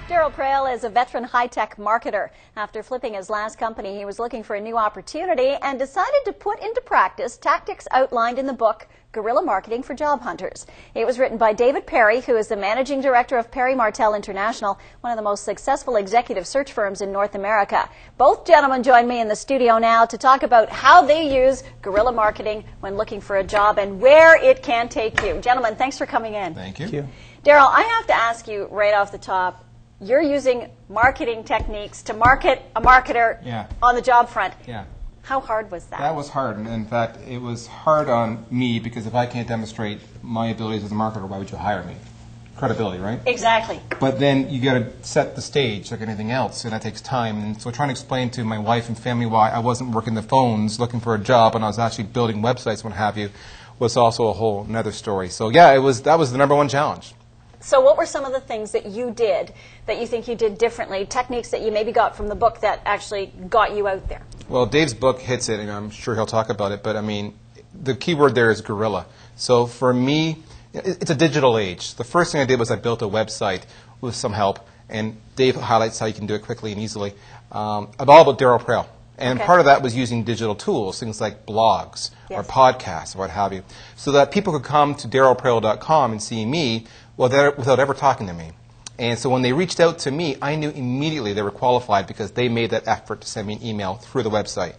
Daryl Prale is a veteran high-tech marketer. After flipping his last company, he was looking for a new opportunity and decided to put into practice tactics outlined in the book, Guerrilla Marketing for Job Hunters. It was written by David Perry, who is the managing director of Perry Martell International, one of the most successful executive search firms in North America. Both gentlemen join me in the studio now to talk about how they use guerrilla marketing when looking for a job and where it can take you. Gentlemen, thanks for coming in. Thank you. Daryl, I have to ask you right off the top, you're using marketing techniques to market a marketer on the job front. Yeah. How hard was that? That was hard. And in fact, it was hard on me because if I can't demonstrate my abilities as a marketer, why would you hire me? Credibility, right? Exactly. But then you got to set the stage like anything else, and that takes time. And so trying to explain to my wife and family why I wasn't working the phones looking for a job and I was actually building websites and what have you was also a whole another story. So yeah, that was the #1 challenge. So what were some of the things that you did that you think you did differently, techniques that you maybe got from the book that actually got you out there? Well, Dave's book hits it, and I'm sure he'll talk about it, but I mean, the key word there is guerrilla. So for me, it's a digital age. The first thing I did was I built a website with some help, and Dave highlights how you can do it quickly and easily. All about Daryl Prale. And part of that was using digital tools, things like blogs or podcasts or what have you, so that people could come to darylprale.com and see me without ever talking to me. And so when they reached out to me, I knew immediately they were qualified because they made that effort to send me an email through the website.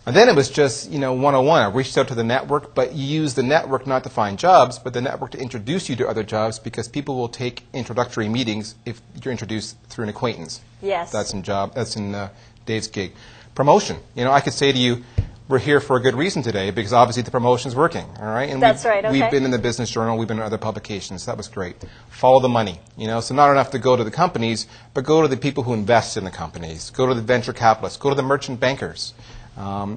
And then it was just, 101. I reached out to the network, but you use the network not to find jobs, but the network to introduce you to other jobs because people will take introductory meetings if you're introduced through an acquaintance. Yes. That's in Dave's gig. Promotion. I could say to you, we're here for a good reason today because obviously the promotion's working, all right? And That's right, okay. We've been in the Business Journal, we've been in other publications. That was great. Follow the money, so not enough to go to the companies, but go to the people who invest in the companies. Go to the venture capitalists. Go to the merchant bankers.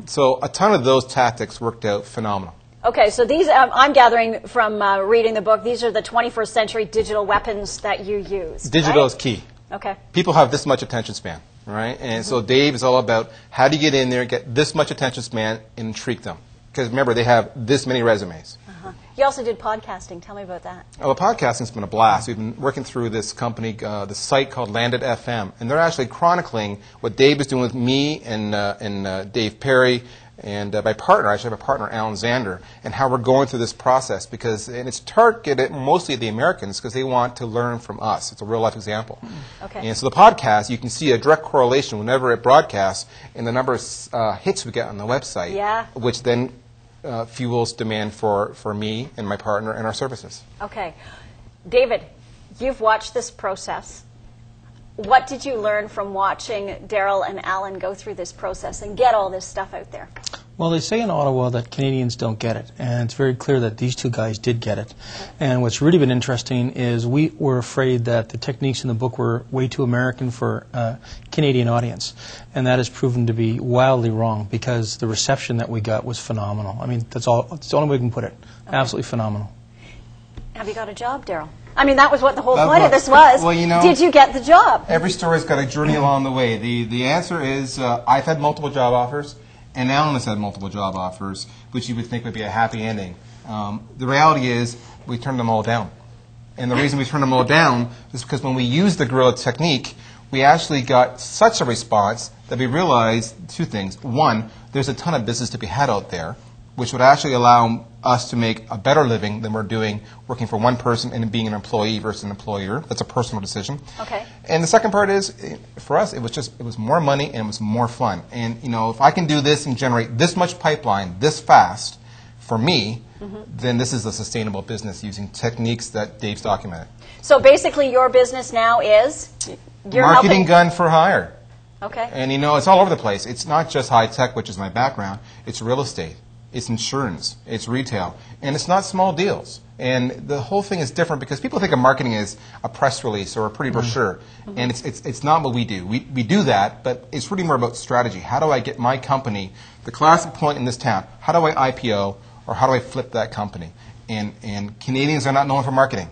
So a ton of those tactics worked out phenomenal. Okay, so these, I'm gathering from reading the book, these are the 21st century digital weapons that you use. Digital is key. Okay. People have this much attention span. Right? And so Dave is all about how do you get in there, get this much attention span, and intrigue them. Because remember, they have this many resumes. You also did podcasting. Tell me about that. Well, podcasting's been a blast. We've been working through this company, the site called Landed FM, and they're actually chronicling what Dave is doing with me and Dave Perry and my partner. I actually have a partner, Alan Zander, and how we're going through this process and it's targeted mostly at the Americans because they want to learn from us. It's a real life example. Okay. And so the podcast, you can see a direct correlation whenever it broadcasts in the number of hits we get on the website, which then fuels demand for me and my partner and our services. Okay. David, you've watched this process. What did you learn from watching Daryl and Alan go through this process and get all this stuff out there? Well, they say in Ottawa that Canadians don't get it, and it's very clear that these two guys did get it. And what's really been interesting is we were afraid that the techniques in the book were way too American for a Canadian audience, and that has proven to be wildly wrong because the reception that we got was phenomenal. I mean, that's the only way we can put it. Absolutely phenomenal. Have you got a job, Daryl? I mean, that was what the whole point of this was. Well, did you get the job? Every story's got a journey along the way. The answer is I've had multiple job offers, and Alan has had multiple job offers, which you would think would be a happy ending. The reality is we turned them all down. And the reason we turned them all down is because when we used the guerrilla technique, we actually got such a response that we realized two things. One, there's a ton of business to be had out there, which would actually allow us to make a better living than we're doing working for one person and being an employee versus an employer. That's a personal decision. Okay. And the second part is, for us, it was more money and it was more fun. And if I can do this and generate this much pipeline this fast for me, then this is a sustainable business using techniques that Dave's documented. So basically, your business now is marketing gun for hire. Okay. And it's all over the place. It's not just high tech, which is my background. It's real estate. It's insurance, it's retail, and it's not small deals. And the whole thing is different because people think of marketing as a press release or a pretty brochure, and it's not what we do. We do that, but it's really more about strategy. How do I get my company, the classic point in this town, how do I IPO or how do I flip that company? And Canadians are not known for marketing.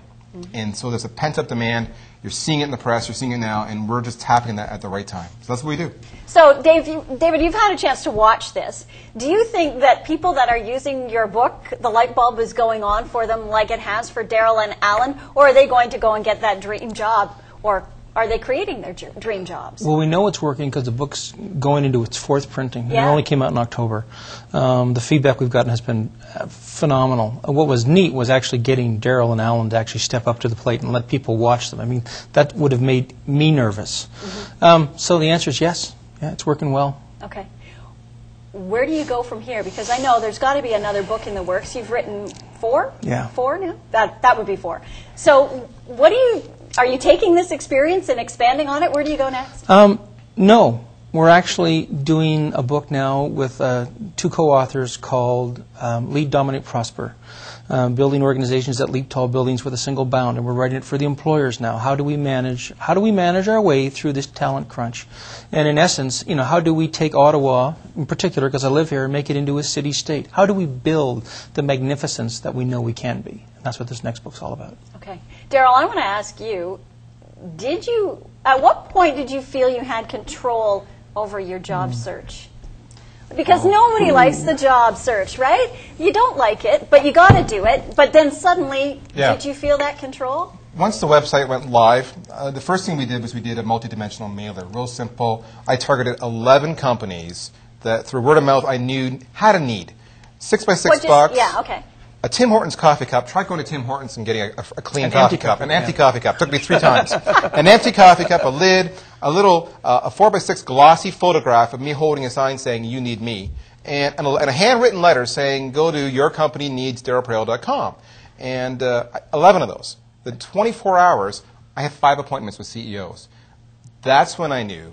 And so there's a pent-up demand. You're seeing it in the press. You're seeing it now. And we're just tapping that at the right time. So that's what we do. So, David, you've had a chance to watch this. Do you think that people that are using your book, the light bulb is going on for them like it has for Daryl and Alan? Or are they going to go and get that dream job or are they creating their dream jobs? Well, we know it's working because the book's going into its 4th printing. Yeah. It only came out in October. The feedback we've gotten has been phenomenal. What was neat was actually getting Daryl and Alan to actually step up to the plate and let people watch them. I mean, that would have made me nervous. So the answer is yes. Yeah, it's working well. Okay. Where do you go from here? Because I know there's got to be another book in the works. You've written 4? Yeah. 4 now? That would be 4. So are you taking this experience and expanding on it? Where do you go next? No. We're actually doing a book now with 2 co-authors called Lead, Dominate, Prosper. Building organizations that leap tall buildings with a single bound, and we're writing it for the employers now. How do we manage our way through this talent crunch? And in essence, how do we take Ottawa, in particular, because I live here, and make it into a city-state? How do we build the magnificence that we know we can be? And that's what this next book's all about. Okay. Daryl, I want to ask you, at what point did you feel you had control over your job search? Because nobody likes the job search, right? You don't like it, but you got to do it. But then suddenly, did you feel that control? Once the website went live, the first thing we did was we did a multidimensional mailer, real simple. I targeted 11 companies that through word of mouth I knew had a need. 6x6 box. Yeah, okay. A Tim Hortons coffee cup. Try going to Tim Hortons and getting a clean coffee cup. An empty coffee cup. Took me 3 times. An empty coffee cup, a lid, a 4x6 glossy photograph of me holding a sign saying, "You need me," and a handwritten letter saying, "Go to yourcompanyneedsdarylprale.com." And 11 of those. The 24 hours, I had 5 appointments with CEOs. That's when I knew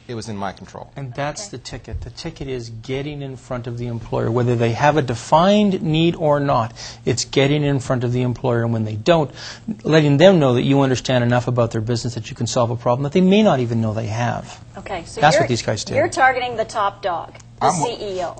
it was in my control. And that's the ticket. The ticket is getting in front of the employer. Whether they have a defined need or not, it's getting in front of the employer. And when they don't, letting them know that you understand enough about their business that you can solve a problem that they may not even know they have. Okay, so that's what these guys do. You're targeting the top dog, the CEO.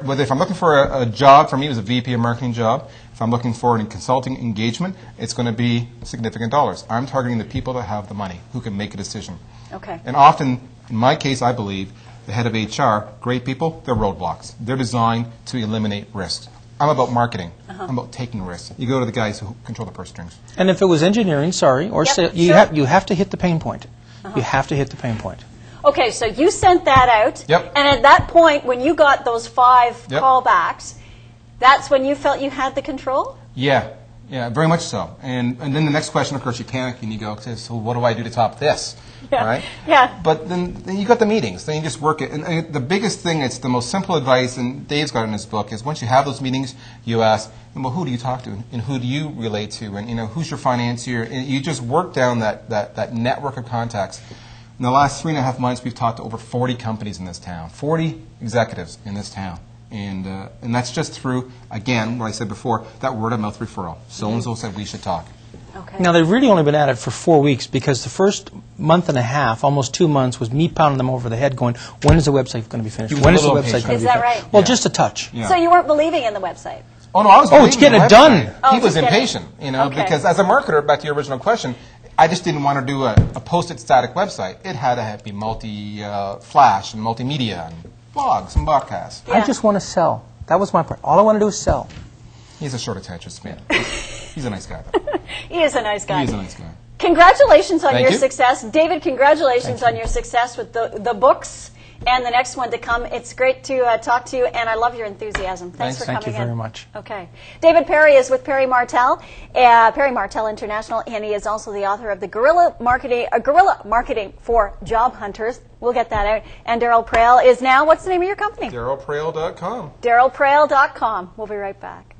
Whether if I'm looking for a job, for me it was a VP of marketing job. If I'm looking for a consulting engagement, it's going to be significant dollars. I'm targeting the people that have the money, who can make a decision. Okay. And often, in my case, I believe, the head of HR, great people, they're roadblocks. They're designed to eliminate risks. I'm about marketing. I'm about taking risks. You go to the guys who control the purse strings. And if it was engineering, or sales, you have to hit the pain point. You have to hit the pain point. Okay, so you sent that out. Yep. And at that point, when you got those 5 callbacks, that's when you felt you had the control? Yeah, very much so. And then the next question, of course, you panic and you go, so what do I do to top this? Yeah. Right? Yeah. But then you got the meetings. Then you just work it. And the biggest thing, it's the most simple advice, and Dave's got it in his book, is once you have those meetings, you ask, well, who do you talk to? And who do you relate to? And, who's your financier? And you just work down that network of contacts. In the last 3.5 months, we've talked to over 40 companies in this town, 40 executives in this town. And that's just through, again, what I said before, that word-of-mouth referral. So-and-so said we should talk. Okay. Now, they've really only been at it for 4 weeks because the first month and a half, almost 2 months, was me pounding them over the head going, when is the website going to be finished? When is the website going to be finished? Is that right? Well, just a touch. Yeah. So you weren't believing in the website? Oh, no, I was it's getting it done. He was impatient, because as a marketer, back to your original question, I just didn't want to do a post-it static website. It had to be multi-flash and multimedia and blogs and podcasts. I just want to sell. That was my part. All I want to do is sell. He's a short attention span. He's a nice guy. He is a nice guy. He is a nice guy. Congratulations on Thank your you. success. David, congratulations on your success with the books and the next one to come. It's great to talk to you, and I love your enthusiasm. Thanks for coming in. Thank you very much. Okay. David Perry is with Perry Martell, Perry Martell International, and he is also the author of the Guerrilla Marketing for Job Hunters. We'll get that out. And Daryl Prale is now, what's the name of your company? DarylPrale.com. DarylPrale.com. We'll be right back.